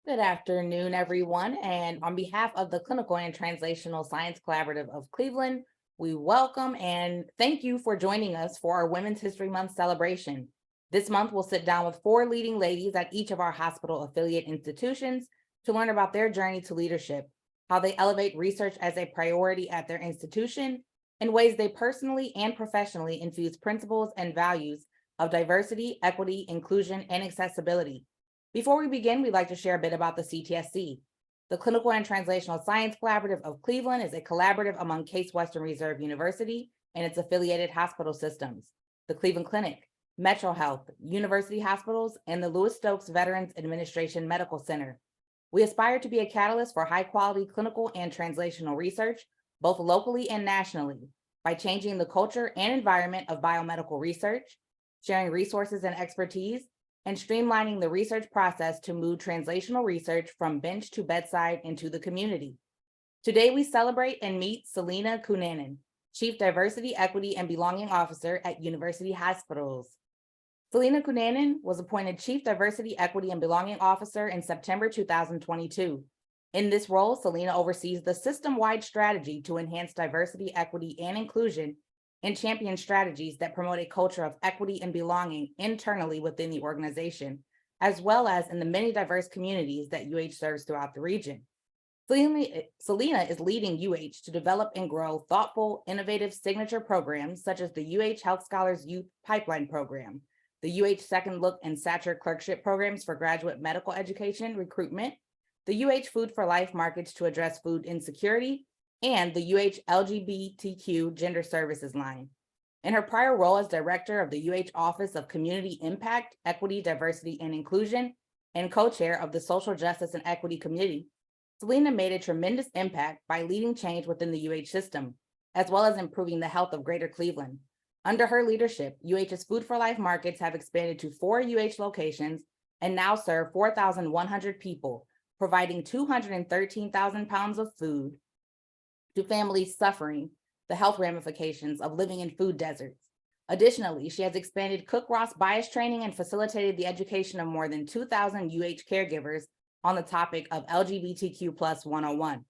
Good afternoon, everyone. And on behalf of the Clinical and Translational Science Collaborative of Cleveland, we welcome and thank you for joining us for our Women's History Month celebration. This month, we'll sit down with 4 leading ladies at each of our hospital affiliate institutions to learn about their journey to leadership, how they elevate research as a priority at their institution, and ways they personally and professionally infuse principles and values of diversity, equity, inclusion, and accessibility. Before we begin, we'd like to share a bit about the CTSC. The Clinical and Translational Science Collaborative of Cleveland is a collaborative among Case Western Reserve University and its affiliated hospital systems, the Cleveland Clinic, Metro Health, University Hospitals, and the Lewis Stokes Veterans Administration Medical Center. We aspire to be a catalyst for high-quality clinical and translational research, both locally and nationally, by changing the culture and environment of biomedical research, sharing resources and expertise, and streamlining the research process to move translational research from bench to bedside into the community. Today, we celebrate and meet Celina Cunanan, Chief Diversity, Equity, and Belonging Officer at University Hospitals. Celina Cunanan was appointed Chief Diversity, Equity, and Belonging Officer in September 2022. In this role, Celina oversees the system-wide strategy to enhance diversity, equity, and inclusion and champion strategies that promote a culture of equity and belonging internally within the organization, as well as in the many diverse communities that UH serves throughout the region. Celina is leading UH to develop and grow thoughtful, innovative signature programs such as the UH Health Scholars Youth Pipeline Program, the UH Second Look and Satcher Clerkship programs for graduate medical education recruitment, the UH Food for Life markets to address food insecurity, and the UH LGBTQ Gender Services line. In her prior role as director of the UH Office of Community Impact, Equity, Diversity, and Inclusion, and co-chair of the Social Justice and Equity Committee, Celina made a tremendous impact by leading change within the UH system, as well as improving the health of Greater Cleveland. Under her leadership, UH's Food for Life markets have expanded to 4 UH locations and now serve 4,100 people, providing 213,000 pounds of food to families suffering the health ramifications of living in food deserts. Additionally, she has expanded Cook-Ross bias training and facilitated the education of more than 2,000 UH caregivers on the topic of LGBTQ plus 101.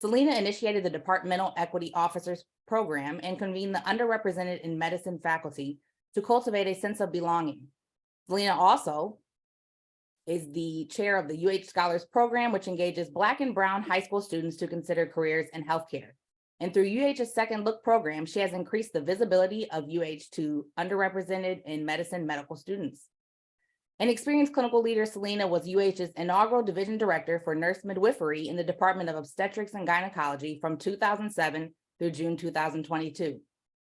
Celina initiated the Departmental Equity Officers program and convened the underrepresented in medicine faculty to cultivate a sense of belonging. Celina also is the chair of the UH Scholars Program, which engages Black and Brown high school students to consider careers in healthcare. And through UH's Second Look program, she has increased the visibility of UH to underrepresented in medicine medical students. An experienced clinical leader, Celina was UH's inaugural division director for nurse midwifery in the Department of Obstetrics and Gynecology from 2007 through June 2022,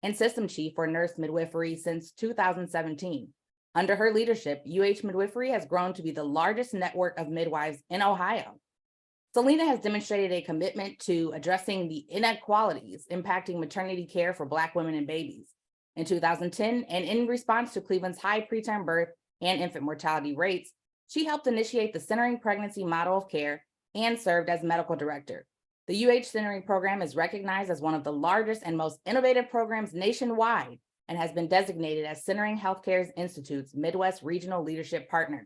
and system chief for nurse midwifery since 2017. Under her leadership, UH Midwifery has grown to be the largest network of midwives in Ohio. Celina has demonstrated a commitment to addressing the inequalities impacting maternity care for Black women and babies. In 2010, and in response to Cleveland's high preterm birth and infant mortality rates, she helped initiate the Centering Pregnancy model of care and served as medical director. The UH Centering program is recognized as one of the largest and most innovative programs nationwide and has been designated as Centering Healthcare Institute's Midwest Regional Leadership Partner.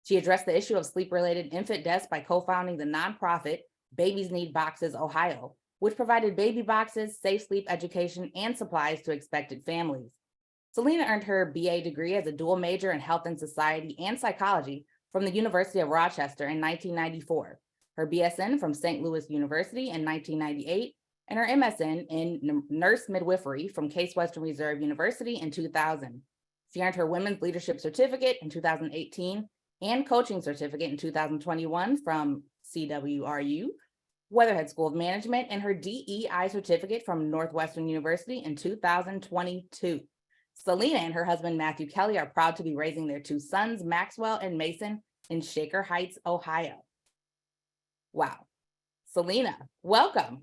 She addressed the issue of sleep-related infant deaths by co-founding the nonprofit Babies Need Boxes Ohio, which provided baby boxes, safe sleep education, and supplies to expectant families. Celina earned her BA degree as a dual major in health and society and psychology from the University of Rochester in 1994, her BSN from St. Louis University in 1998, and her MSN in nurse midwifery from Case Western Reserve University in 2000. She earned her Women's Leadership Certificate in 2018 and Coaching Certificate in 2021 from CWRU, Weatherhead School of Management, and her DEI certificate from Northwestern University in 2022. Celina and her husband, Matthew Kelly, are proud to be raising their 2 sons, Maxwell and Mason, in Shaker Heights, Ohio. Wow. Celina, welcome.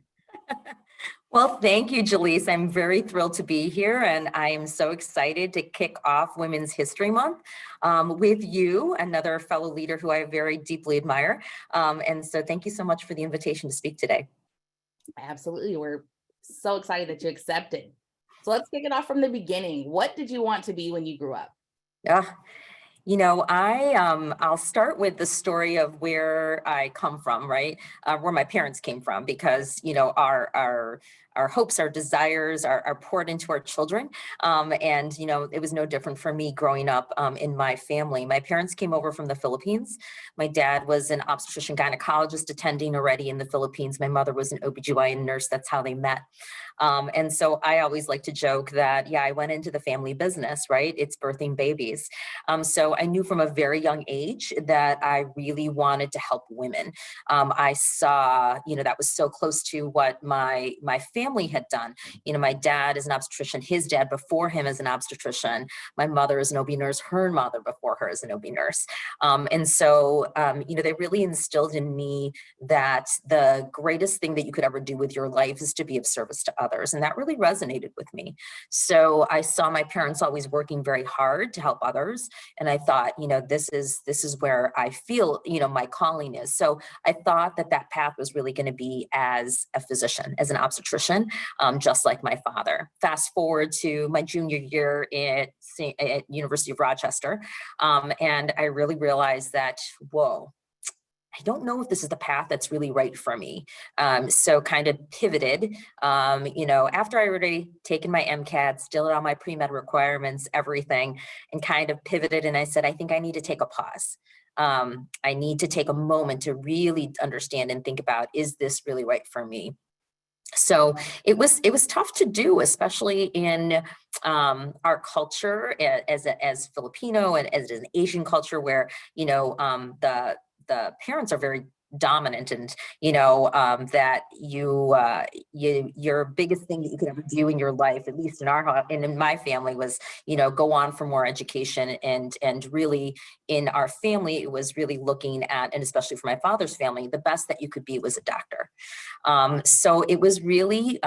Well, thank you, Jaleese. I'm very thrilled to be here, and I am so excited to kick off Women's History Month with you, another fellow leader who I very deeply admire. And so thank you so much for the invitation to speak today. Absolutely. We're so excited that you accepted. So let's kick it off from the beginning. What did you want to be when you grew up? I'll start with the story of where I come from, right? Where my parents came from, because, our hopes, our desires are poured into our children. And, it was no different for me growing up in my family. My parents came over from the Philippines. My dad was an obstetrician gynecologist attending already in the Philippines. My mother was an OBGYN nurse. That's how they met. And so I always like to joke that, yeah, I went into the family business, right? It's birthing babies. So I knew from a very young age that I really wanted to help women. I saw, that was so close to what my family had done. My dad is an obstetrician, his dad before him is an obstetrician. My mother is an OB nurse, her mother before her is an OB nurse. And so, they really instilled in me that the greatest thing that you could ever do with your life is to be of service to others. And that really resonated with me. So I saw my parents always working very hard to help others. And I thought, this is where I feel, my calling is. So I thought that path was really going to be as a physician, as an obstetrician, just like my father. Fast forward to my junior year at University of Rochester. And I really realized that, whoa, I don't know if this is the path that's really right for me. So kind of pivoted, after I already taken my MCAT, still had all my pre-med requirements, everything, and kind of pivoted. And I said, I think I need to take a pause. I need to take a moment to really understand and think about, is this really right for me? So it was tough to do, especially in our culture as Filipino and as an Asian culture, where the parents are very dominant, and that your biggest thing that you could ever do in your life, at least in my family, was go on for more education, and really in our family it was really looking at, and especially for my father's family, the best that you could be was a doctor. So it was really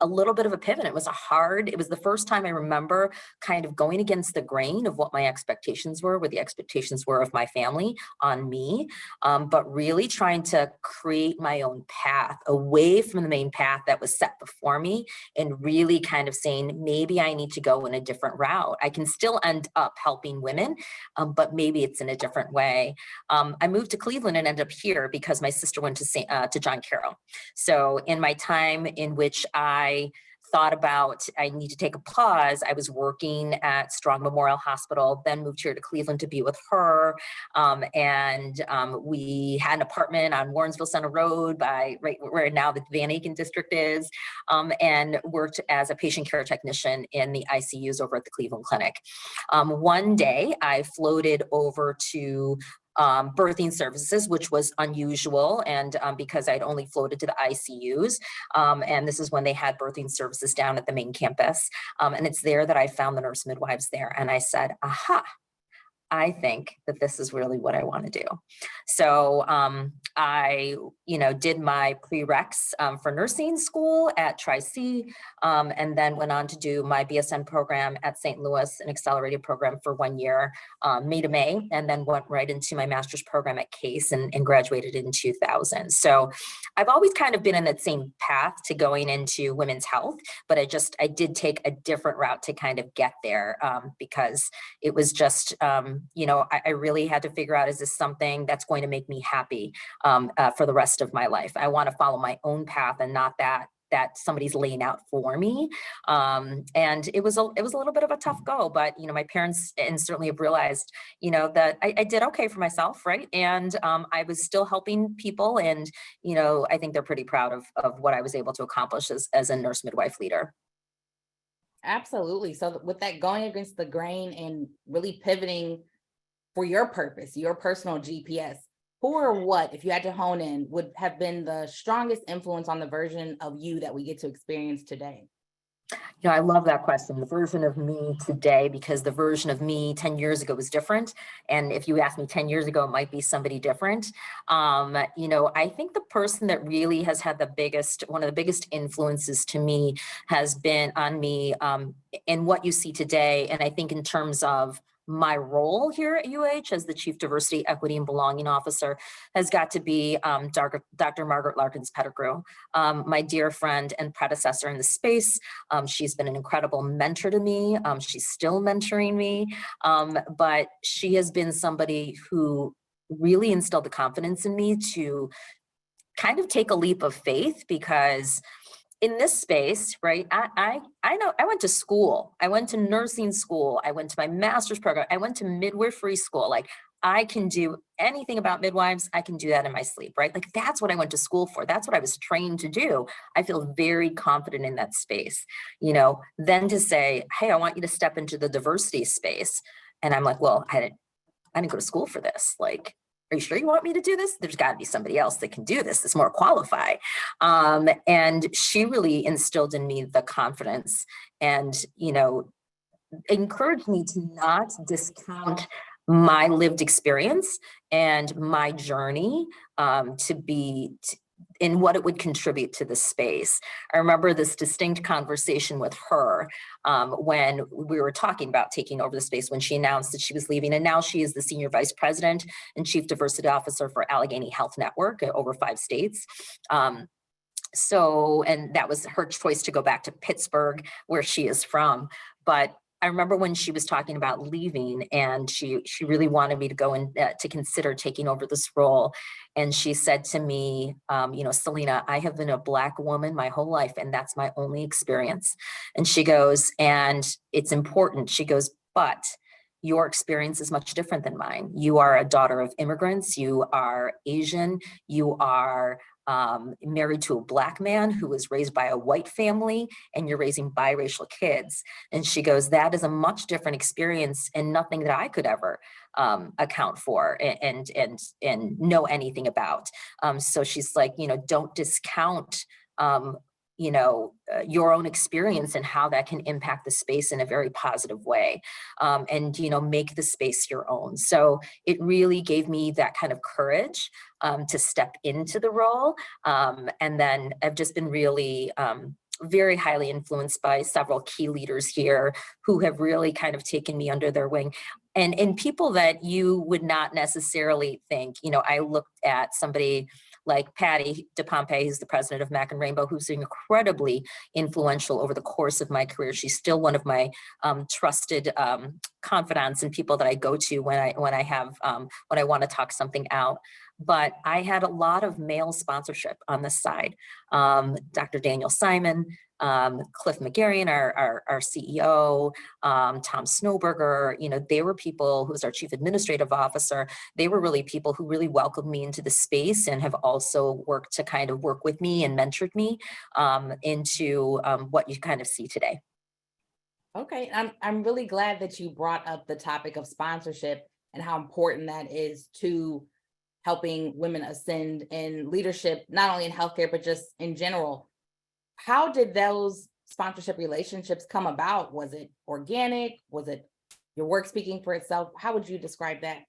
a little bit of a pivot. It was the first time I remember kind of going against the grain of what my expectations were, what the expectations were of my family on me, but really trying to create my own path away from the main path that was set before me, and really kind of saying, maybe I need to go in a different route. I can still end up helping women, but maybe it's in a different way. I moved to Cleveland and ended up here because my sister went to John Carroll. So in my time in which I thought about, I need to take a pause, I was working at Strong Memorial Hospital, then moved here to Cleveland to be with her. And we had an apartment on Warrensville Center Road right where now the Van Aken district is, and worked as a patient care technician in the ICUs over at the Cleveland Clinic. One day I floated over to birthing services, which was unusual, and because I'd only floated to the ICUs, and this is when they had birthing services down at the main campus, and it's there that I found the nurse midwives there, and I said, aha, I think that this is really what I want to do. So I, did my prereqs for nursing school at Tri-C, and then went on to do my BSN program at St. Louis, an accelerated program for 1 year, May to May, and then went right into my master's program at Case and graduated in 2000. So I've always kind of been in that same path to going into women's health, but I did take a different route to kind of get there, because it was just, I really had to figure out, is this something that's going to make me happy for the rest of my life? I want to follow my own path and not that somebody's laying out for me. And it was a little bit of a tough go, but, my parents and certainly have realized, that I did okay for myself. Right. And I was still helping people, and, I think they're pretty proud of what I was able to accomplish as a nurse midwife leader. Absolutely. So with that going against the grain and really pivoting for your purpose, your personal GPS, who or what, if you had to hone in, would have been the strongest influence on the version of you that we get to experience today? I love that question, the version of me today, because the version of me 10 years ago was different. And if you asked me 10 years ago, it might be somebody different. I think the person that really has had one of the biggest influences to me has been on me in what you see today. And I think in terms of my role here at UH as the Chief Diversity, Equity, and Belonging Officer has got to be Dr. Margaret Larkins-Pettigrew, my dear friend and predecessor in the space. She's been an incredible mentor to me. She's still mentoring me, but she has been somebody who really instilled the confidence in me to kind of take a leap of faith, because in this space, right, I know I went to school, I went to nursing school, I went to my master's program, I went to midwifery school. Like, I can do anything about midwives, I can do that in my sleep, right? Like, that's what I went to school for. That's what I was trained to do. I feel very confident in that space, you know. Then to say, hey, I want you to step into the diversity space. And I'm like, well, I didn't go to school for this. Like, are you sure you want me to do this? There's got to be somebody else that can do this, that's more qualified. And she really instilled in me the confidence and, you know, encouraged me to not discount my lived experience and my journey in what it would contribute to the space. I remember this distinct conversation with her when we were talking about taking over the space, when she announced that she was leaving, and now she is the Senior Vice President and Chief Diversity Officer for Allegheny Health Network over 5 states. And that was her choice to go back to Pittsburgh, where she is from. But I remember when she was talking about leaving, and she really wanted me to go and to consider taking over this role. And she said to me, you know, Celina, I have been a Black woman my whole life, and that's my only experience. And she goes, and it's important. She goes, but your experience is much different than mine. You are a daughter of immigrants. You are Asian. You are married to a Black man who was raised by a white family, and you're raising biracial kids. And she goes, that is a much different experience and nothing that I could ever account for and know anything about. So she's like, you know, don't discount you know, your own experience and how that can impact the space in a very positive way, and, you know, make the space your own. So it really gave me that kind of courage to step into the role. And then I've just been really very highly influenced by several key leaders here who have really kind of taken me under their wing. And people that you would not necessarily think, you know, I looked at somebody like Patty DePompe, who's the president of Mac and Rainbow, who's incredibly influential over the course of my career. She's still one of my trusted confidants and people that I go to when I want to talk something out. But I had a lot of male sponsorship on the side. Dr. Daniel Simon, Cliff McGarrian, our CEO, Tom Snowberger, you know, they were people who's our chief administrative officer. They were really people who really welcomed me into the space and have also worked to kind of work with me and mentored me into what you kind of see today. Okay, I'm really glad that you brought up the topic of sponsorship and how important that is to helping women ascend in leadership, not only in healthcare, but just in general. How did those sponsorship relationships come about? Was it organic? Was it your work speaking for itself? How would you describe that?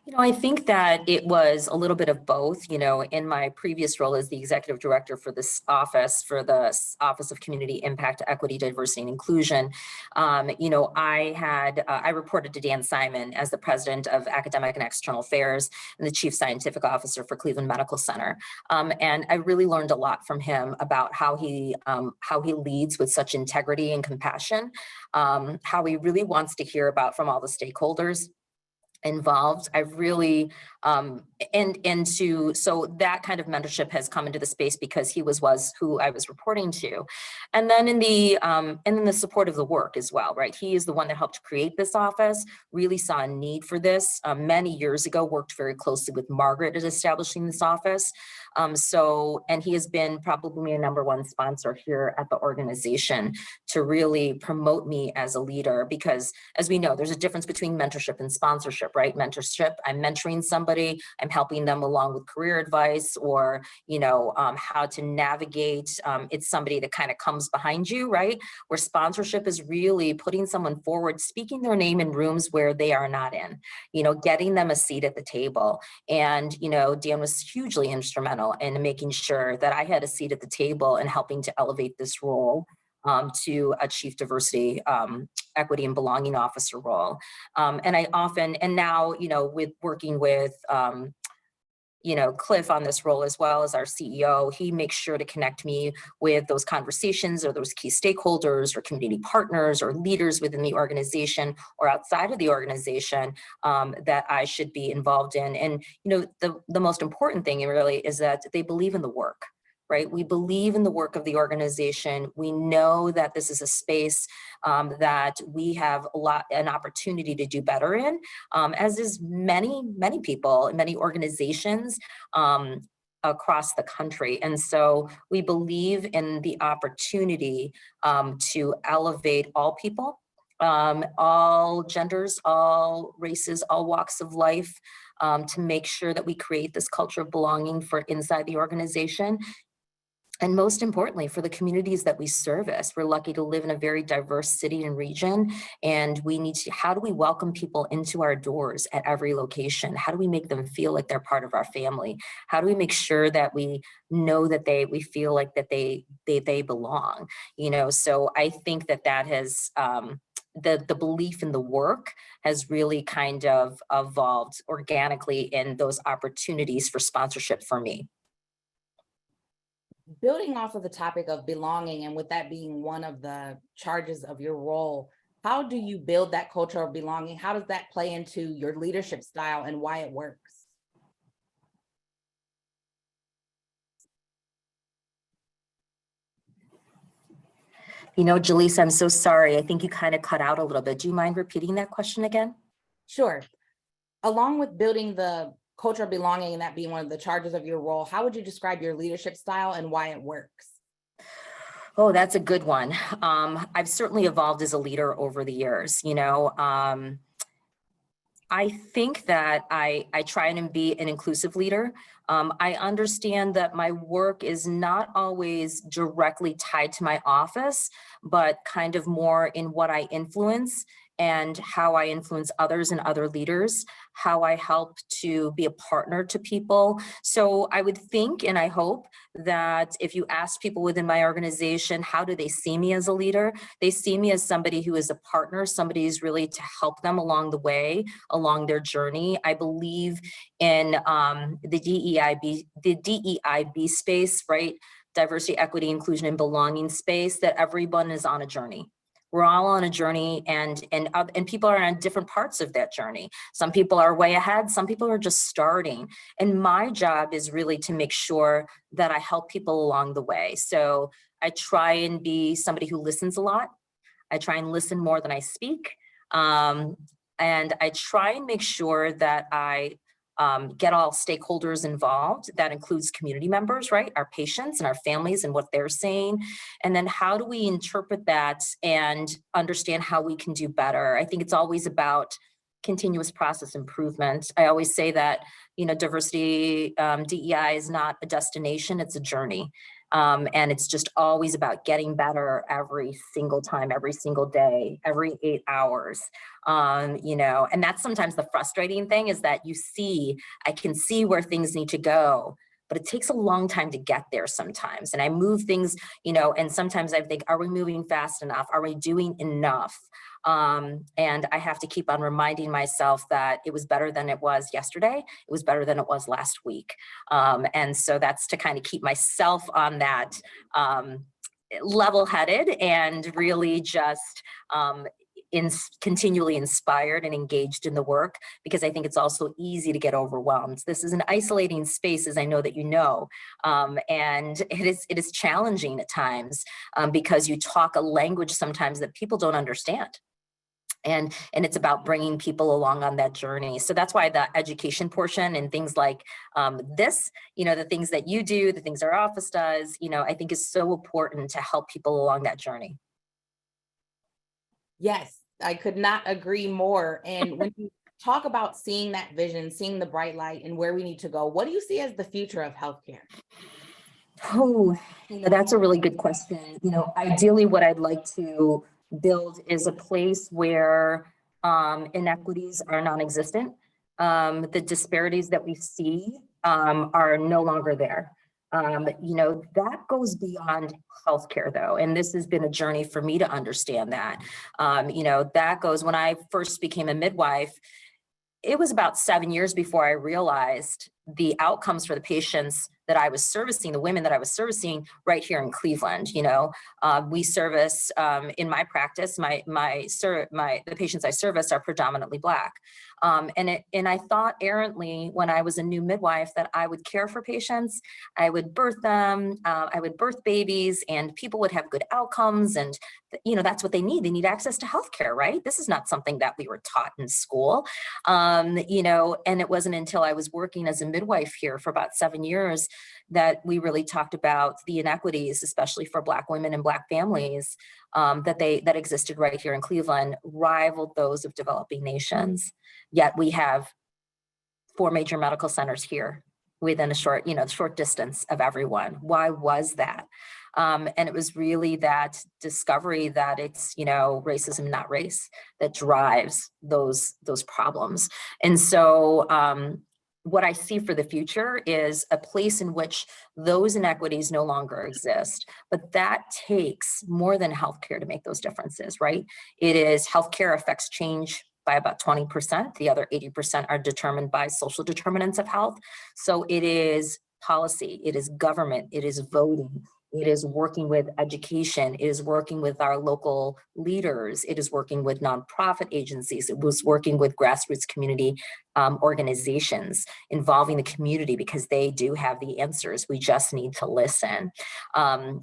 You know, I think that it was a little bit of both. You know, in my previous role as the executive director for this office, for the Office of Community Impact, Equity, Diversity, and Inclusion, you know, I reported to Dan Simon as the president of Academic and External Affairs and the chief scientific officer for Cleveland Medical Center. And I really learned a lot from him about how he leads with such integrity and compassion, how he really wants to hear about from all the stakeholders involved. I've really so that kind of mentorship has come into the space because he was who I was reporting to. And then in the support of the work as well, right? He is the one that helped create this office, really saw a need for this many years ago, worked very closely with Margaret at establishing this office. And he has been probably my number one sponsor here at the organization to really promote me as a leader, because as we know, there's a difference between mentorship and sponsorship, right? Mentorship, I'm mentoring somebody, I'm helping them along with career advice or, you know, how to navigate. It's somebody that kind of comes behind you, right? Where sponsorship is really putting someone forward, speaking their name in rooms where they are not in, you know, getting them a seat at the table. And, you know, Dan was hugely instrumental in making sure that I had a seat at the table and helping to elevate this role. to a chief diversity, equity and belonging officer role. And now, with working with, Cliff on this role, as well as our CEO, he makes sure to connect me with those conversations or those key stakeholders or community partners or leaders within the organization or outside of the organization that I should be involved in. And, the most important thing really is that they believe in the work. Right? We believe in the work of the organization. We know that this is a space that we have an opportunity to do better in, as is many people, many organizations across the country. And so we believe in the opportunity to elevate all people, all genders, all races, all walks of life, to make sure that we create this culture of belonging for inside the organization. And most importantly, for the communities that we service. We're lucky to live in a very diverse city and region, and how do we welcome people into our doors at every location? How do we make them feel like they're part of our family? How do we make sure that we know that we feel like that they belong? So I think that has, the belief in the work has really kind of evolved organically in those opportunities for sponsorship for me. Building off of the topic of belonging, and with that being one of the charges of your role, how do you build that culture of belonging? How does that play into your leadership style and why it works? Jaleesa, I'm so sorry. I think you kind of cut out a little bit. Do you mind repeating that question again? Sure. Along with building the culture of belonging and that being one of the charges of your role, how would you describe your leadership style and why it works? Oh, that's a good one. I've certainly evolved as a leader over the years. I think that I try and be an inclusive leader. I understand that my work is not always directly tied to my office, but kind of more in what I influence and how I influence others and other leaders, how I help to be a partner to people. So I would think, and I hope, that if you ask people within my organization, how do they see me as a leader? They see me as somebody who is a partner, somebody who's really to help them along the way, along their journey. I believe in the DEIB space, right? Diversity, equity, inclusion, and belonging space, that everyone is on a journey. We're all on a journey, and people are on different parts of that journey. Some people are way ahead, some people are just starting. And my job is really to make sure that I help people along the way. So I try and be somebody who listens a lot. I try and listen more than I speak. And I try and make sure that I get all stakeholders involved. That includes community members, right? Our patients and our families and what they're saying. And then how do we interpret that and understand how we can do better? I think it's always about continuous process improvement. I always say that, diversity, DEI is not a destination, it's a journey. And it's just always about getting better every single time, every single day, every 8 hours. And that's sometimes the frustrating thing, is that I can see where things need to go, but it takes a long time to get there sometimes. And I move things, and sometimes I think, are we moving fast enough? Are we doing enough? And I have to keep on reminding myself that it was better than it was yesterday. It was better than it was last week. And so that's to kind of keep myself on that level-headed and really just continually inspired and engaged in the work, because I think it's also easy to get overwhelmed. This is an isolating space, as I know that you know, and it is challenging at times because you talk a language sometimes that people don't understand. And it's about bringing people along on that journey. So that's why the education portion and things like this, the things that you do, the things our office does, I think is so important to help people along that journey. Yes, I could not agree more. And when you talk about seeing that vision, seeing the bright light and where we need to go, what do you see as the future of healthcare? Oh, that's a really good question. Ideally, what I'd like to build is a place where inequities are non-existent. The disparities that we see are no longer there. That goes beyond healthcare though. And this has been a journey for me to understand that. That goes, when I first became a midwife, it was about 7 years before I realized the outcomes for the patients that I was servicing, the women that I was servicing right here in Cleveland. We service in my practice, the patients I service are predominantly Black. And I thought errantly when I was a new midwife that I would care for patients, I would birth them, I would birth babies, and people would have good outcomes. And that's what they need. They need access to healthcare, right? This is not something that we were taught in school. And it wasn't until I was working as a midwife here for about 7 years that we really talked about the inequities, especially for Black women and Black families, that existed right here in Cleveland, rivaled those of developing nations. Yet we have 4 major medical centers here within a short distance of everyone. Why was that? And it was really that discovery that it's, racism, not race, that drives those problems. And so what I see for the future is a place in which those inequities no longer exist, but that takes more than healthcare to make those differences, right? It is healthcare affects change by about 20%. The other 80% are determined by social determinants of health. So it is policy, it is government, it is voting, it is working with education, it is working with our local leaders, it is working with nonprofit agencies, it was working with grassroots community organizations, involving the community because they do have the answers. We just need to listen. And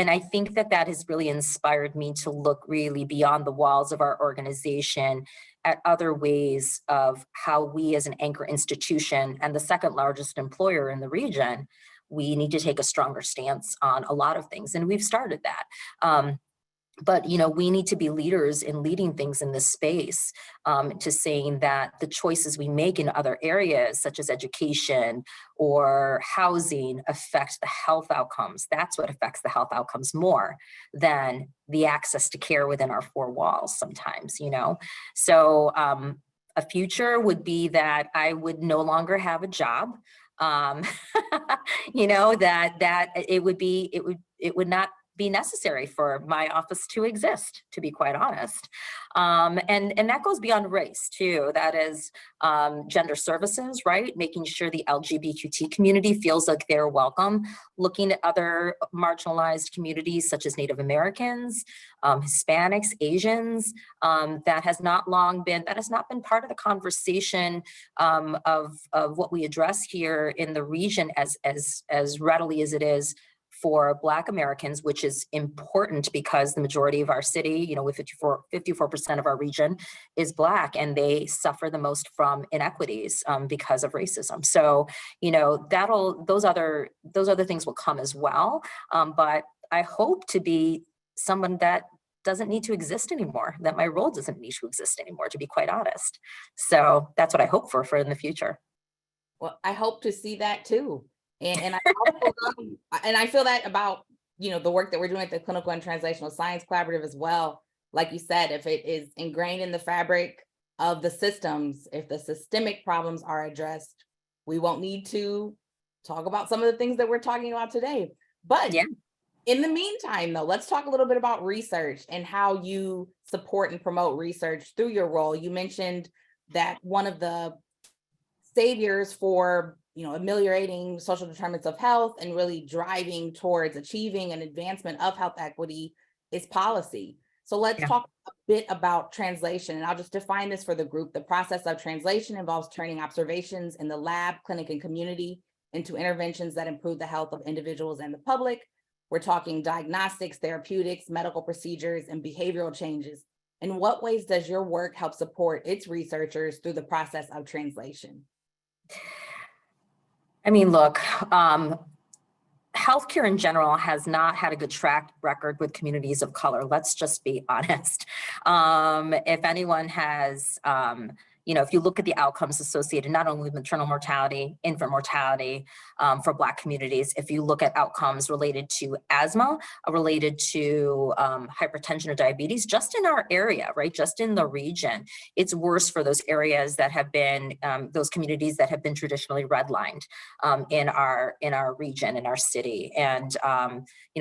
I think that has really inspired me to look really beyond the walls of our organization at other ways of how we as an anchor institution and the second largest employer in the region, we need to take a stronger stance on a lot of things. And we've started that. But we need to be leaders in leading things in this space, to saying that the choices we make in other areas, such as education or housing, affect the health outcomes. That's what affects the health outcomes more than the access to care within our 4 walls sometimes, So a future would be that I would no longer have a job. That it would not be necessary for my office to exist, to be quite honest. And that goes beyond race too. That is gender services, right? Making sure the LGBTQ community feels like they're welcome, looking at other marginalized communities such as Native Americans, Hispanics, Asians, that has not been part of the conversation of what we address here in the region as readily as it is for Black Americans, which is important because the majority of our city, with 54% of our region is Black, and they suffer the most from inequities because of racism. So, those other things will come as well. But I hope to be someone that doesn't need to exist anymore, that my role doesn't need to exist anymore, to be quite honest. So that's what I hope for in the future. Well, I hope to see that too. And I also and I feel that about, the work that we're doing at the Clinical and Translational Science Collaborative as well. Like you said, if it is ingrained in the fabric of the systems, if the systemic problems are addressed, we won't need to talk about some of the things that we're talking about today. But yeah. In the meantime, though, let's talk a little bit about research and how you support and promote research through your role. You mentioned that one of the saviors for ameliorating social determinants of health and really driving towards achieving an advancement of health equity is policy. So let's talk a bit about translation, and I'll just define this for the group. The process of translation involves turning observations in the lab, clinic, and community into interventions that improve the health of individuals and the public. We're talking diagnostics, therapeutics, medical procedures, and behavioral changes. In what ways does your work help support its researchers through the process of translation? I mean, look, healthcare in general has not had a good track record with communities of color. Let's just be honest. If anyone has, if you look at the outcomes associated not only with maternal mortality, infant mortality for Black communities, if you look at outcomes related to asthma, related to hypertension or diabetes, just in our area, right, just in the region, it's worse for those areas that have been, those communities that have been traditionally redlined in our region, in our city. And,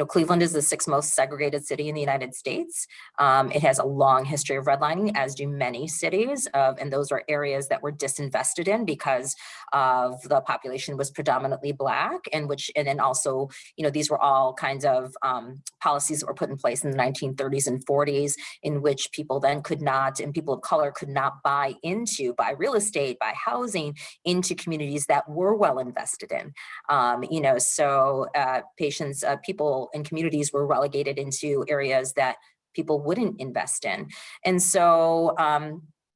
Cleveland is the 6th most segregated city in the United States. It has a long history of redlining, as do many cities, and those are areas that were disinvested in because of the population was predominantly Black, and then also, these were all kinds of policies that were put in place in the 1930s and 40s, in which people then could not, and people of color could not buy real estate, buy housing into communities that were well invested in. People and communities were relegated into areas that people wouldn't invest in. And so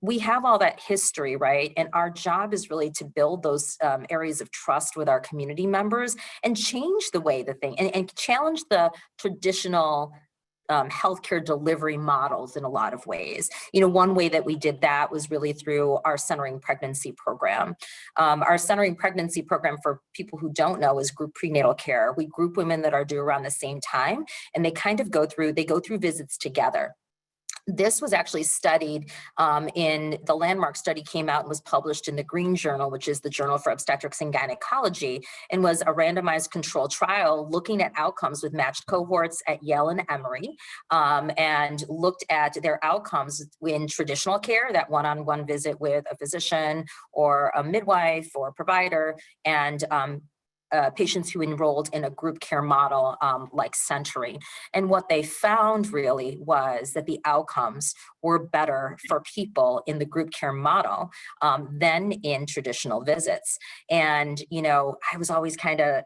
we have all that history, right? And our job is really to build those areas of trust with our community members and change the way and challenge the traditional healthcare delivery models in a lot of ways. One way that we did that was really through our Centering Pregnancy program. Our Centering Pregnancy program, for people who don't know, is group prenatal care. We group women that are due around the same time, and they kind of go through visits together. This was actually studied in the landmark study, came out and was published in the Green Journal, which is the Journal for Obstetrics and Gynecology, and was a randomized controlled trial looking at outcomes with matched cohorts at Yale and Emory, and looked at their outcomes in traditional care, that one-on-one visit with a physician or a midwife or a provider, and patients who enrolled in a group care model like Century. And what they found really was that the outcomes were better for people in the group care model than in traditional visits. And, I was always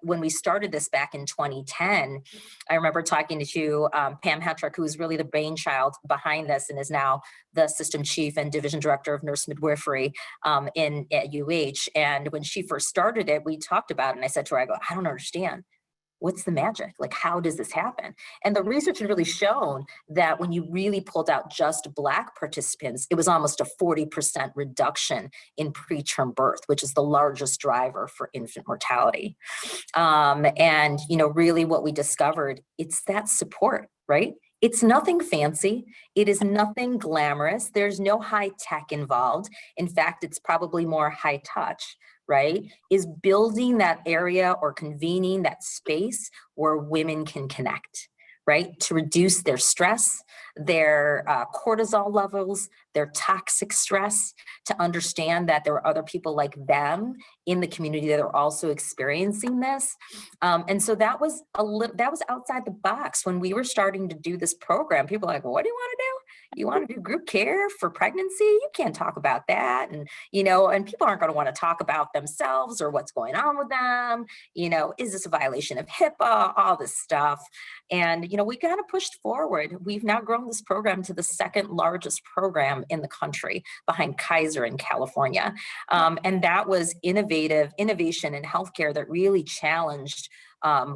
when we started this back in 2010, I remember talking to Pam Hetrick, who's really the brainchild behind this and is now the system chief and division director of nurse midwifery at UH. And when she first started it, we talked about it, and I said to her, I don't understand. What's the magic? Like, how does this happen? And the research had really shown that when you really pulled out just Black participants, it was almost a 40% reduction in preterm birth, which is the largest driver for infant mortality. And, really what we discovered, it's that support, right? It's nothing fancy. It is nothing glamorous. There's no high tech involved. In fact, it's probably more high touch, right? Is building that area or convening that space where women can connect, right? To reduce their stress, their cortisol levels, their toxic stress, to understand that there are other people like them in the community that are also experiencing this. And so that was outside the box. When we were starting to do this program, people were like, well, what do you want to do? You want to do group care for pregnancy? You can't talk about that. And, and people aren't going to want to talk about themselves or what's going on with them. Is this a violation of HIPAA? All this stuff. And, we kind of pushed forward. We've now grown this program to the 2nd largest program in the country, behind Kaiser in California. And that was innovation in healthcare that really challenged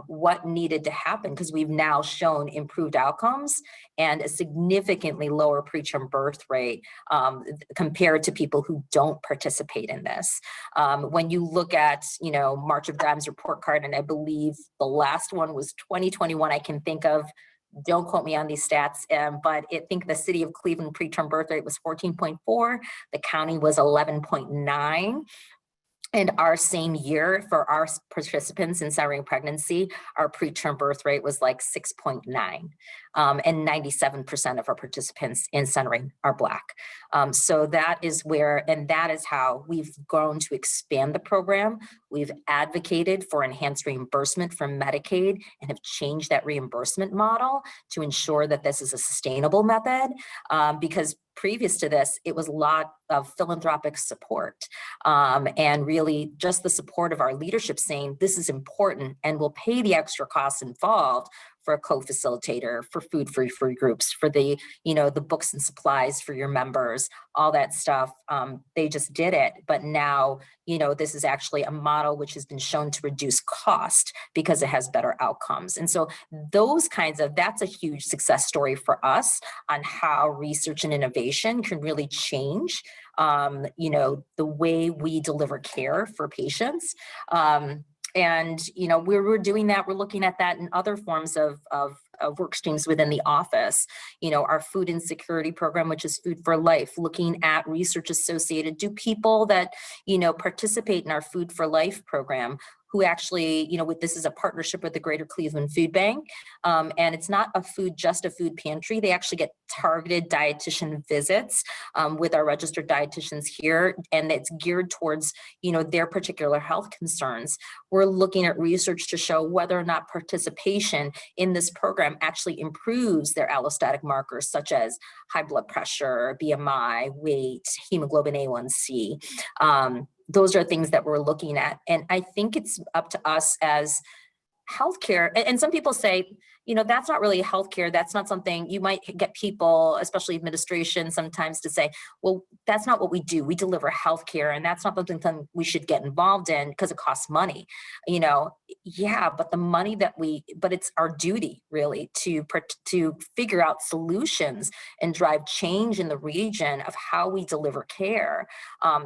what needed to happen, because we've now shown improved outcomes and a significantly lower preterm birth rate compared to people who don't participate in this. When you look at, March of Dimes report card, and I believe the last one was 2021, I can think of, don't quote me on these stats, but I think the city of Cleveland preterm birth rate was 14.4, the county was 11.9. And our same year, for our participants in Centering Pregnancy, our preterm birth rate was like 6.9. And 97% of our participants in Centering are Black. So that is how we've grown to expand the program. We've advocated for enhanced reimbursement from Medicaid and have changed that reimbursement model to ensure that this is a sustainable method, because previous to this, it was a lot of philanthropic support, and really just the support of our leadership saying this is important and we'll pay the extra costs involved for a co-facilitator, for food free groups, for the books and supplies for your members, all that stuff. They just did it. But now, this is actually a model which has been shown to reduce cost because it has better outcomes. And so that's a huge success story for us on how research and innovation can really change you know, the way we deliver care for patients. And, you know, we're doing that. We're looking at that in other forms of work streams within the office. You know, our food insecurity program, which is Food for Life, looking at research associated. Do people that, you know, participate in our Food for Life program, who actually, you know, this is a partnership with the Greater Cleveland Food Bank. And it's not just a food pantry. They actually get targeted dietitian visits with our registered dietitians here. And it's geared towards, you know, their particular health concerns. We're looking at research to show whether or not participation in this program actually improves their allostatic markers, such as high blood pressure, BMI, weight, hemoglobin A1C. Those are things that we're looking at. And I think it's up to us as healthcare. And some people say, you know, that's not really healthcare. That's not something. You might get people, especially administration, sometimes to say, well, that's not what we do. We deliver healthcare, and that's not something we should get involved in because it costs money. You know, yeah, but but it's our duty really to figure out solutions and drive change in the region of how we deliver care.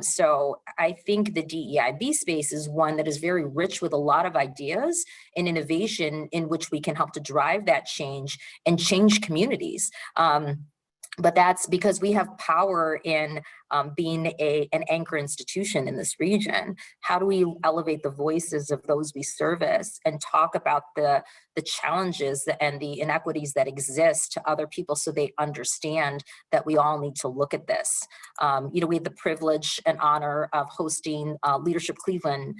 So I think the DEIB space is one that is very rich with a lot of ideas and innovation in which we can help to drive that change and change communities. But that's because we have power in being an anchor institution in this region. How do we elevate the voices of those we service and talk about the challenges and the inequities that exist to other people so they understand that we all need to look at this? You know, we had the privilege and honor of hosting Leadership Cleveland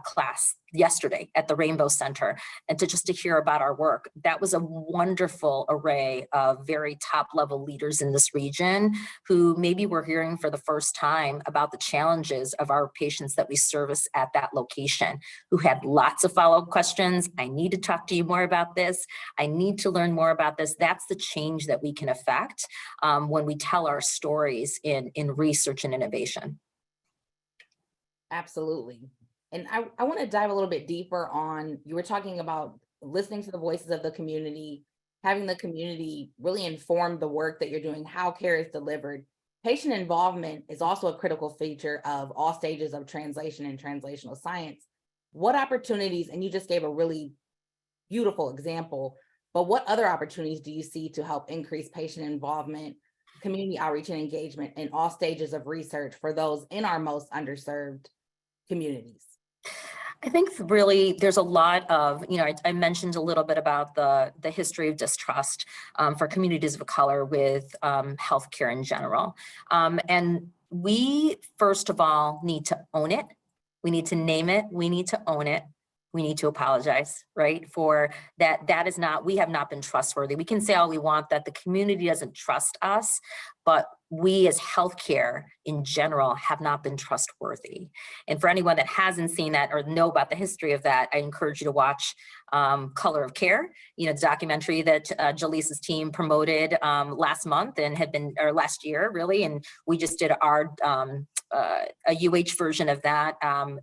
class yesterday at the Rainbow Center, and to hear about our work. That was a wonderful array of very top level leaders in this region who maybe were hearing for the first time about the challenges of our patients that we service at that location, who had lots of follow-up questions. I need to talk to you more about this. I need to learn more about this. That's the change that we can affect when we tell our stories in research and innovation. Absolutely. And I want to dive a little bit deeper on, you were talking about listening to the voices of the community, having the community really inform the work that you're doing, how care is delivered. Patient involvement is also a critical feature of all stages of translation and translational science. What opportunities, and you just gave a really beautiful example, but what other opportunities do you see to help increase patient involvement, community outreach and engagement in all stages of research for those in our most underserved communities? I think really there's a lot of, you know, I mentioned a little bit about the history of distrust for communities of color with healthcare in general. And we, first of all, need to own it. We need to name it. We need to own it. We need to apologize, right? For that, we have not been trustworthy. We can say all we want that the community doesn't trust us, but we as healthcare in general have not been trustworthy. And for anyone that hasn't seen that or know about the history of that, I encourage you to watch Color of Care, you know, the documentary that Jaleesa's team promoted last month and last year really. And we just did our a UH version of that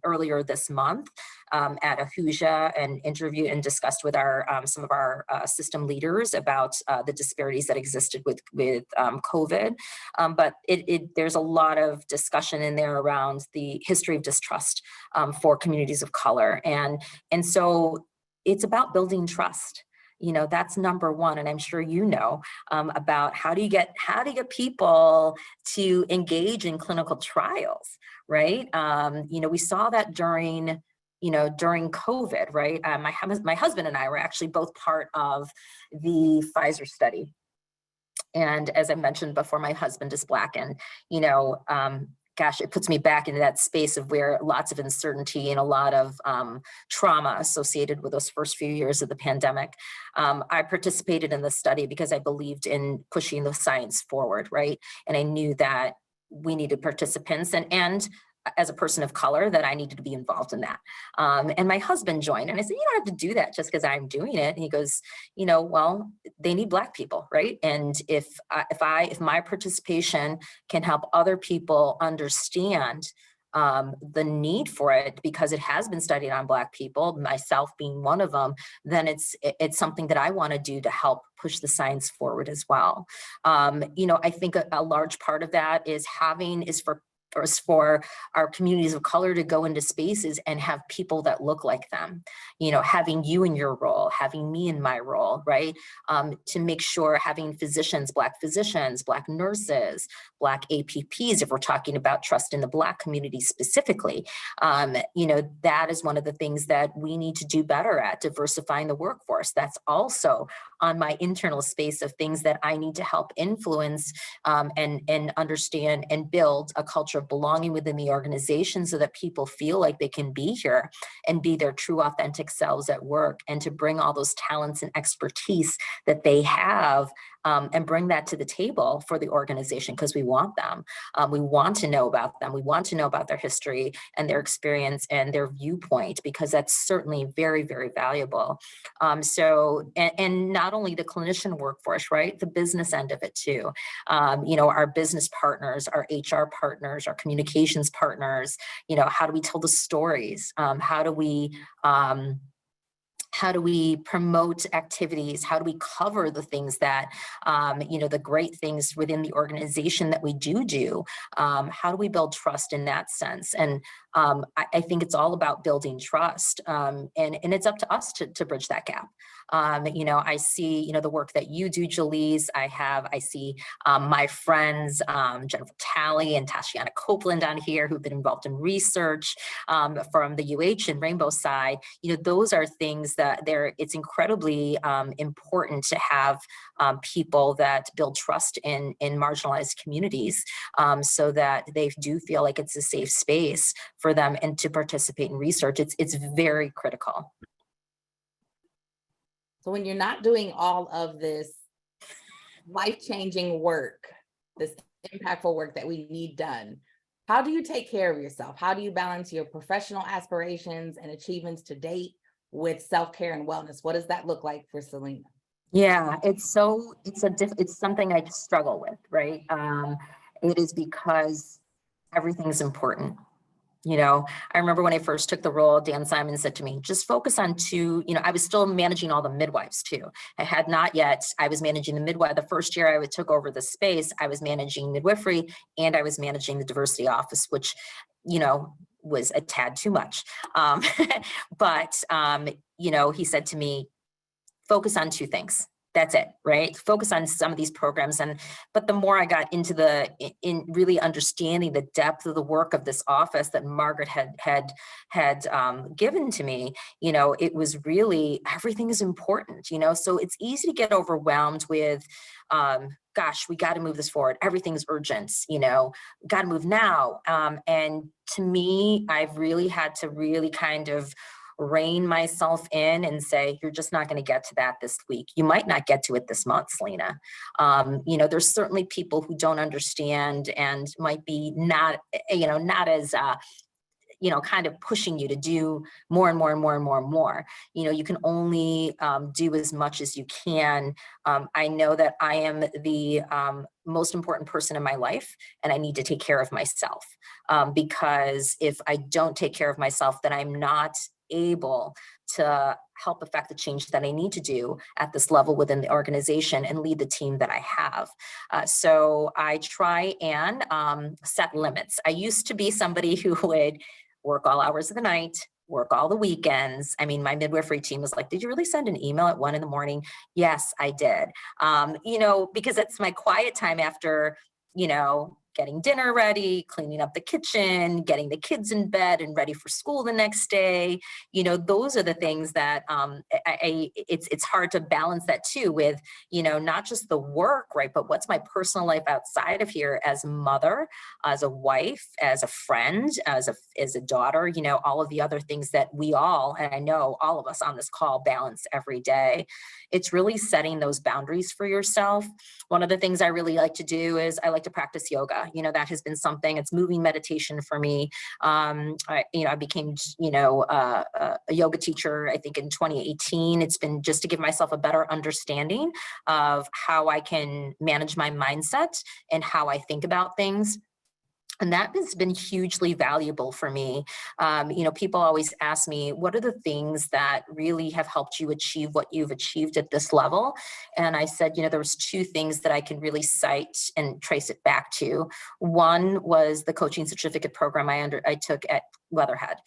earlier this month at Ahuja, and interviewed and discussed with our some of our system leaders about the disparities that existed with COVID. But there's a lot of discussion in there around the history of distrust for communities of color, and so it's about building trust. You know, that's number one. And I'm sure you know about how do you get people to engage in clinical trials, right? You know, we saw that during COVID, right? My husband and I were actually both part of the Pfizer study. And as I mentioned before, my husband is Black, and, you know, gosh, it puts me back into that space of where lots of uncertainty and a lot of trauma associated with those first few years of the pandemic. I participated in the study because I believed in pushing the science forward, right? And I knew that we needed participants, and as a person of color, that I needed to be involved in that. And my husband joined, and I said, you don't have to do that just because I'm doing it. And he goes, you know, well, they need Black people, right? And if my participation can help other people understand the need for it, because it has been studied on Black people, myself being one of them, then it's something that I want to do to help push the science forward as well. You know, I think a large part of that is for our communities of color to go into spaces and have people that look like them, having you in your role, having me in my role, right? To make sure having physicians, Black nurses, Black APPs, if we're talking about trust in the Black community specifically, that is one of the things that we need to do better at, diversifying the workforce. That's also on my internal space of things that I need to help influence and understand and build a culture of belonging within the organization so that people feel like they can be here and be their true authentic selves at work, and to bring all those talents and expertise that they have and bring that to the table for the organization, because we want them. We want to know about them. We want to know about their history and their experience and their viewpoint, because that's certainly very, very valuable. And not only the clinician workforce, right? The business end of it too. Our business partners, our HR partners, our communications partners, how do we tell the stories? How do we promote activities? How do we cover the things that, the great things within the organization that we do? How do we build trust in that sense? And I think it's all about building trust, and it's up to us to bridge that gap. I see, the work that you do, Jalise. I see my friends, Jennifer Talley and Tashiana Copeland on here, who've been involved in research from the UH and Rainbow side. Those are things that it's incredibly important to have people that build trust in marginalized communities, so that they do feel like it's a safe space for them and to participate in research. It's very critical. So when you're not doing all of this life-changing work, this impactful work that we need done, how do you take care of yourself? How do you balance your professional aspirations and achievements to date with self-care and wellness? What does that look like for Celina? Yeah, it's something I struggle with, right? It is because everything's important. I remember when I first took the role, Dan Simon said to me, just focus on two. I was still managing all the midwives too. I was managing the midwife. The first year I took over the space, I was managing midwifery and I was managing the diversity office, which, was a tad too much. But he said to me, focus on two things. That's it, right? Focus on some of these programs. But the more I got into in really understanding the depth of the work of this office that Margaret had given to me, it was really, everything is important, so it's easy to get overwhelmed with, gosh, we got to move this forward. Everything's urgent, got to move now. And to me, I've really had to really kind of rein myself in and say, you're just not going to get to that this week. You might not get to it this month, Celina. There's certainly people who don't understand and might be not as, kind of pushing you to do more and more and more and more and more. You can only do as much as you can. I know that I am the most important person in my life, and I need to take care of myself, because if I don't take care of myself, then I'm not able to help affect the change that I need to do at this level within the organization and lead the team that I have. So I try and set limits. I used to be somebody who would work all hours of the night, work all the weekends. I mean, my midwifery team was like, did you really send an email at 1 a.m? Yes, I did. Because it's my quiet time after, getting dinner ready, cleaning up the kitchen, getting the kids in bed and ready for school the next day. Those are the things that it's hard to balance that too with, not just the work, right? But what's my personal life outside of here as a mother, as a wife, as a friend, as a daughter, all of the other things that we all, and I know all of us on this call, balance every day. It's really setting those boundaries for yourself. One of the things I really like to do is I like to practice yoga. That has been something, it's moving meditation for me. I became, a yoga teacher, I think in 2018. It's been just to give myself a better understanding of how I can manage my mindset and how I think about things. And that has been hugely valuable for me. People always ask me, what are the things that really have helped you achieve what you've achieved at this level? And I said, there was two things that I can really cite and trace it back to. One was the coaching certificate program I took at Weatherhead.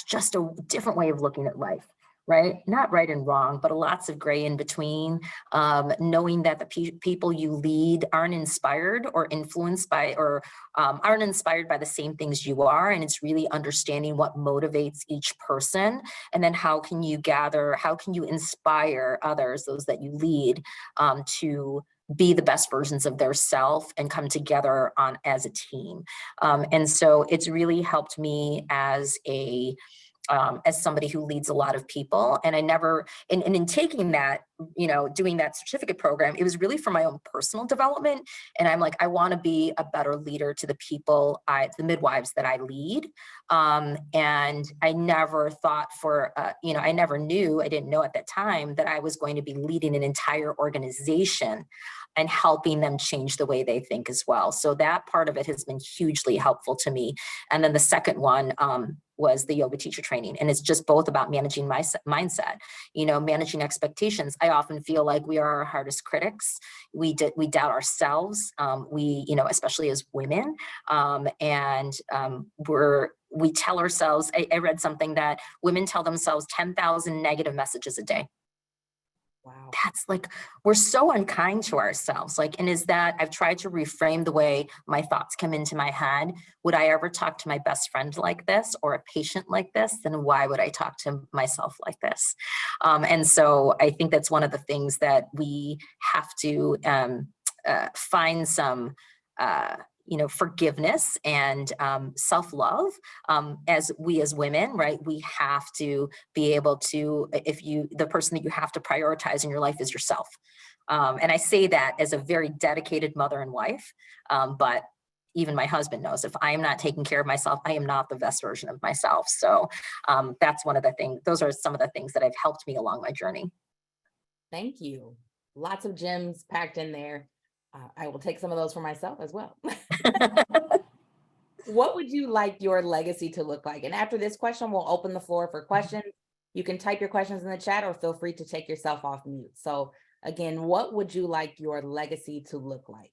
Just a different way of looking at life. Right? Not right and wrong, but lots of gray in between. Knowing that the people you lead aren't inspired or influenced by, or aren't inspired by the same things you are. And it's really understanding what motivates each person. And then how can you inspire others, those that you lead, to be the best versions of their self and come together as a team. And so it's really helped me as somebody who leads a lot of people. And I never, and in taking that, doing that certificate program, it was really for my own personal development. And I'm like, I want to be a better leader to the people, the midwives that I lead. And I never thought I didn't know at that time that I was going to be leading an entire organization and helping them change the way they think as well. So that part of it has been hugely helpful to me. And then the second one was the yoga teacher training. And it's just both about managing my mindset, managing expectations. I often feel like we are our hardest critics. We doubt ourselves, especially as women. We tell ourselves, I read something that women tell themselves 10,000 negative messages a day. Wow. That's like, we're so unkind to ourselves. And is that, I've tried to reframe the way my thoughts come into my head. Would I ever talk to my best friend like this or a patient like this? Then why would I talk to myself like this? And so I think that's one of the things that we have to find some forgiveness and self-love as women, right? We have to be able to, the person that you have to prioritize in your life is yourself. And I say that as a very dedicated mother and wife, but even my husband knows if I am not taking care of myself, I am not the best version of myself. So that's one of the things, those are some of the things that have helped me along my journey. Thank you. Lots of gems packed in there. I will take some of those for myself as well. What would you like your legacy to look like? And after this question, we'll open the floor for questions. You can type your questions in the chat or feel free to take yourself off mute. So again, what would you like your legacy to look like?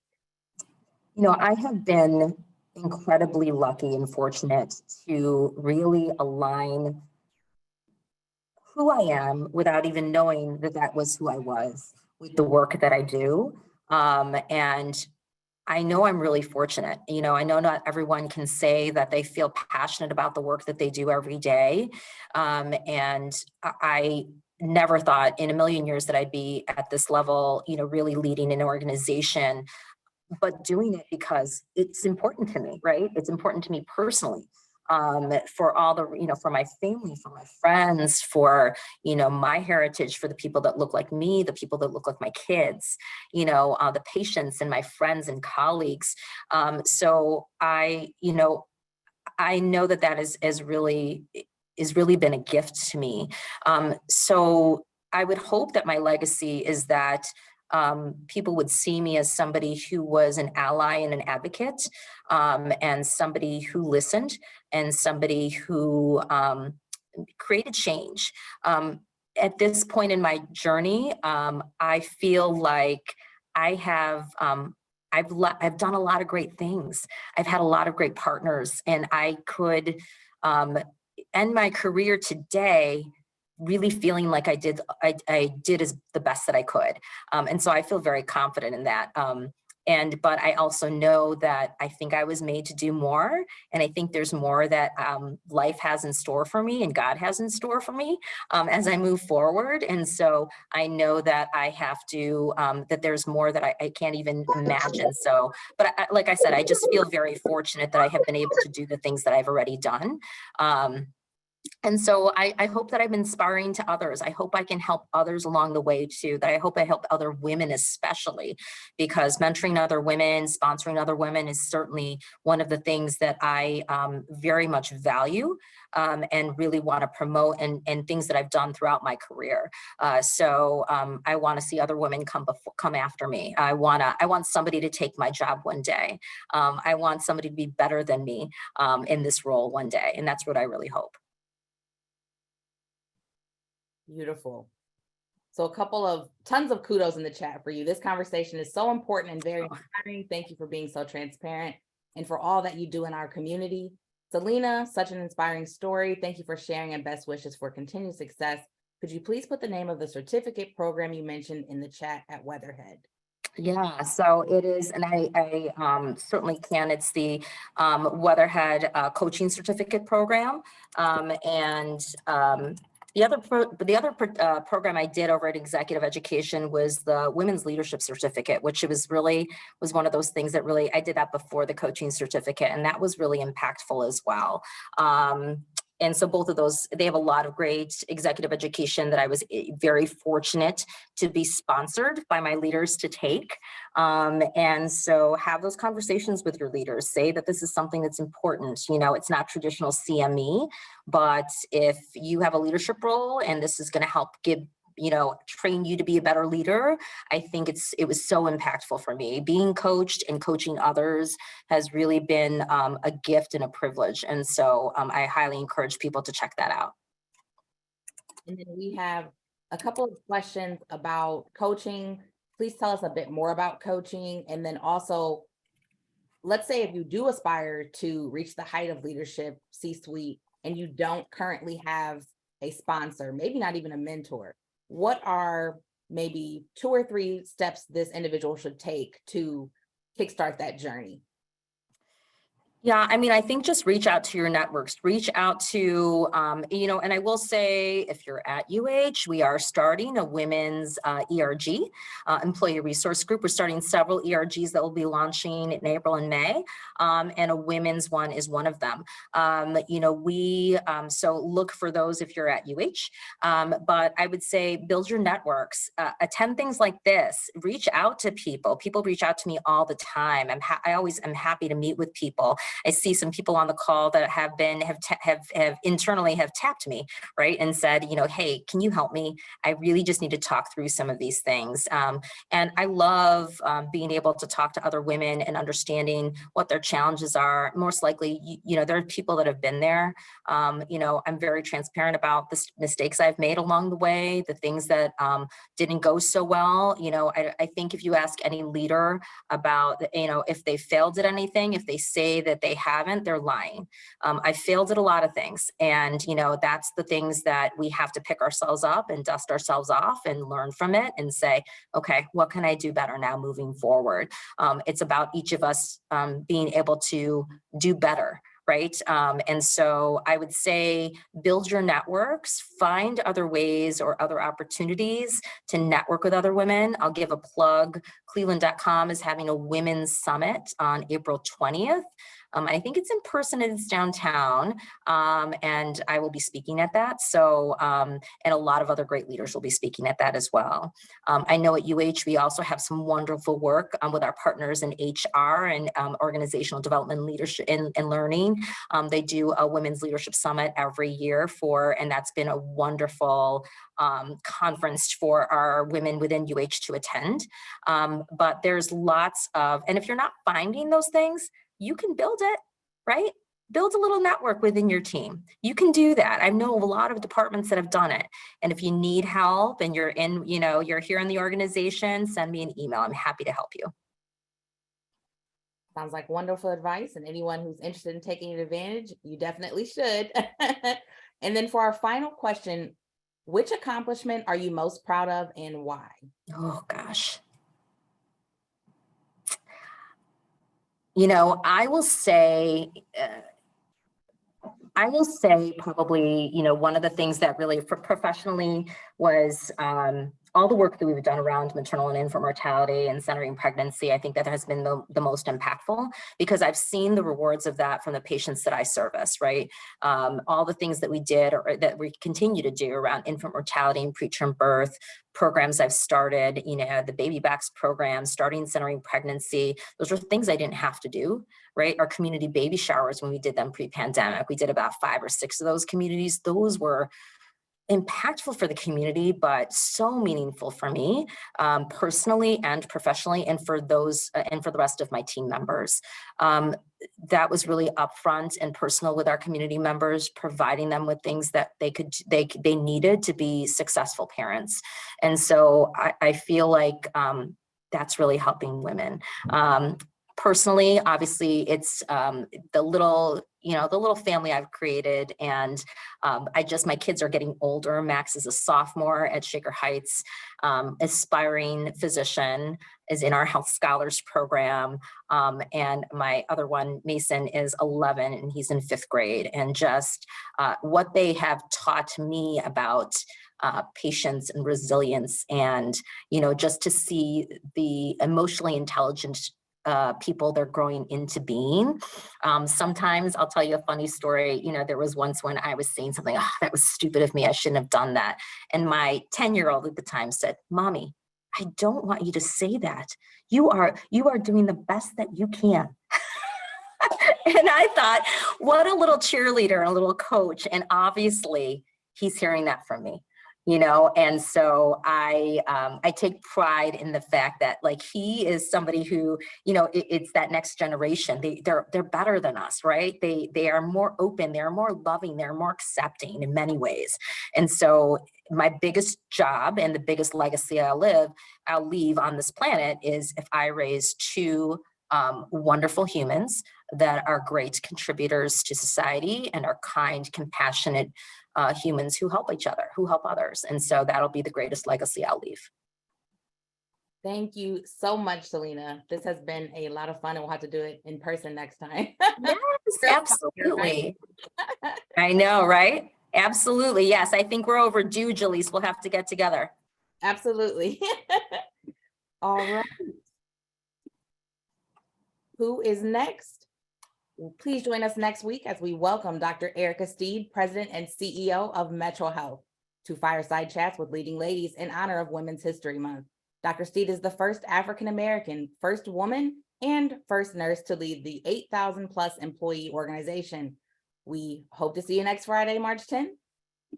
I have been incredibly lucky and fortunate to really align who I am without even knowing that was who I was with the work that I do. And I know I'm really fortunate. I know not everyone can say that they feel passionate about the work that they do every day. And I never thought in a million years that I'd be at this level, really leading an organization, but doing it because it's important to me, right? It's important to me personally. For all the, for my family, for my friends, for, my heritage, for the people that look like me, the people that look like my kids, the patients and my friends and colleagues. So I know that is really been a gift to me. So I would hope that my legacy is that people would see me as somebody who was an ally and an advocate, and somebody who listened, and somebody who created change. At this point in my journey, I feel like I have I've done a lot of great things. I've had a lot of great partners, and I could end my career today really feeling like I did as the best that I could. And so I feel very confident in that. But I also know that I think I was made to do more. And I think there's more that life has in store for me and God has in store for me as I move forward. And so I know that I have to, that there's more that I can't even imagine. So, but like I said, I just feel very fortunate that I have been able to do the things that I've already done. And so I hope that I'm inspiring to others. I hope I can help others along the way too, that I hope I help other women especially, because mentoring other women, sponsoring other women is certainly one of the things that I very much value and really want to promote, and things that I've done throughout my career. So I want to see other women come after me. I want somebody to take my job one day. I want somebody to be better than me in this role one day. And that's what I really hope. Beautiful. So tons of kudos in the chat for you. This conversation is so important and very inspiring. Thank you for being so transparent and for all that you do in our community. Celina, such an inspiring story. Thank you for sharing, and best wishes for continued success. Could you please put the name of the certificate program you mentioned in the chat at Weatherhead? Yeah, so it is, and I certainly can. It's the Weatherhead Coaching Certificate Program, and the other program I did over at Executive Education was the Women's Leadership Certificate, which was one of those things that really, I did that before the coaching certificate, and that was really impactful as well. And so both of those, they have a lot of great executive education that I was very fortunate to be sponsored by my leaders to take. And so have those conversations with your leaders. Say that this is something that's important. You know, it's not traditional CME, but if you have a leadership role and this is going to help train you to be a better leader, I think it was so impactful for me. Being coached and coaching others has really been a gift and a privilege. And so I highly encourage people to check that out. And then we have a couple of questions about coaching. Please tell us a bit more about coaching. And then also, let's say if you do aspire to reach the height of leadership, C-suite, and you don't currently have a sponsor, maybe not even a mentor, what are maybe 2 or 3 steps this individual should take to kickstart that journey? Yeah, I mean, I think just reach out to your networks, reach out to, and I will say, if you're at UH, we are starting a women's ERG, employee resource group. We're starting several ERGs that will be launching in April and May, and a women's one is one of them. So look for those if you're at UH, but I would say build your networks, attend things like this, reach out to people. People reach out to me all the time. I always am happy to meet with people. I see some people on the call that have internally tapped me, right, and said, hey, can you help me? I really just need to talk through some of these things. And I love being able to talk to other women and understanding what their challenges are. Most likely, there are people that have been there. I'm very transparent about the mistakes I've made along the way, the things that didn't go so well. I think if you ask any leader about, if they failed at anything, if they say that they haven't, they're lying. I failed at a lot of things. And, that's the things that we have to pick ourselves up and dust ourselves off and learn from it and say, okay, what can I do better now moving forward? It's about each of us being able to do better. Right. And so I would say build your networks, find other ways or other opportunities to network with other women. I'll give a plug. Cleveland.com is having a women's summit on April 20th. I think it's in person and it's downtown, and I will be speaking at that. So, and a lot of other great leaders will be speaking at that as well. I know at UH, we also have some wonderful work with our partners in HR and organizational development, leadership and learning. They do a women's leadership summit every year and that's been a wonderful conference for our women within UH to attend. But there's lots of, and if you're not finding those things, you can build it, right? Build a little network within your team. You can do that. I know a lot of departments that have done it. And if you need help and you're here in the organization, send me an email. I'm happy to help you. Sounds like wonderful advice. And anyone who's interested in taking advantage, you definitely should. And then for our final question, which accomplishment are you most proud of and why? Oh, gosh. I will say probably, one of the things that really professionally was all the work that we've done around maternal and infant mortality and centering pregnancy, I think that has been the most impactful, because I've seen the rewards of that from the patients that I service, right? All the things that we did or that we continue to do around infant mortality and preterm birth, programs I've started, you know, the baby backs program, starting centering pregnancy, those are things I didn't have to do, right? Our community baby showers, when we did them pre-pandemic, we did about 5 or 6 of those communities. Those were impactful for the community, but so meaningful for me personally and professionally, and for those and for the rest of my team members. That was really upfront and personal with our community members, providing them with things that they needed to be successful parents. And so I feel like that's really helping women. Personally, obviously, it's the little family I've created, and my kids are getting older. Max is a sophomore at Shaker Heights, aspiring physician, is in our Health Scholars Program, and my other one, Mason, is 11 and he's in 5th grade. And just what they have taught me about patience and resilience, and just to see the emotionally intelligent people they're growing into being. Sometimes I'll tell you a funny story. There was once when I was saying something, oh, that was stupid of me, I shouldn't have done that. And my 10-year-old at the time said, Mommy, I don't want you to say that. You are doing the best that you can. And I thought, what a little cheerleader and a little coach. And obviously he's hearing that from me. And so I take pride in the fact that, like, he is somebody who, it's that next generation. They're better than us, right? They are more open, they're more loving, they're more accepting in many ways. And so my biggest job and the biggest legacy I'll leave on this planet is if I raise 2 wonderful humans that are great contributors to society and are kind, compassionate humans who help each other, who help others. And so that'll be the greatest legacy I'll leave. Thank you so much, Celina. This has been a lot of fun, and we'll have to do it in person next time. Yes, absolutely. I know, right? Absolutely. Yes, I think we're overdue, Jaleese. We'll have to get together. Absolutely. All right. Who is next? Please join us next week as we welcome Dr. Erica Steed, President and CEO of Metro Health, to Fireside Chats with Leading Ladies in honor of Women's History Month. Dr. Steed is the first African-American, first woman, and first nurse to lead the 8,000 plus employee organization. We hope to see you next Friday, March 10th.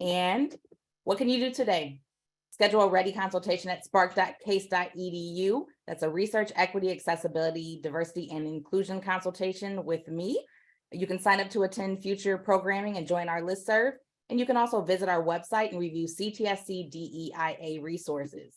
And what can you do today? Schedule a ready consultation at spark.case.edu. That's a research, equity, accessibility, diversity, and inclusion consultation with me. You can sign up to attend future programming and join our listserv. And you can also visit our website and review CTSC DEIA resources.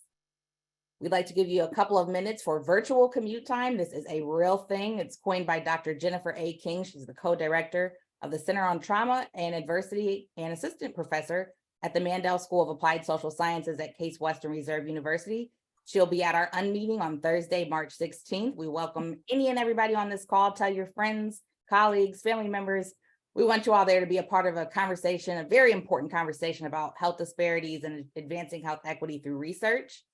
We'd like to give you a couple of minutes for virtual commute time. This is a real thing. It's coined by Dr. Jennifer A. King. She's the co-director of the Center on Trauma and Adversity and assistant professor at the Mandel School of Applied Social Sciences at Case Western Reserve University. She'll be at our unmeeting on Thursday, March 16th. We welcome any and everybody on this call. Tell your friends, colleagues, family members. We want you all there to be a part of a conversation, a very important conversation about health disparities and advancing health equity through research.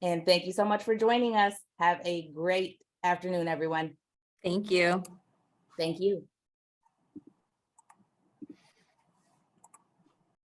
And thank you so much for joining us. Have a great afternoon, everyone. Thank you. Thank you.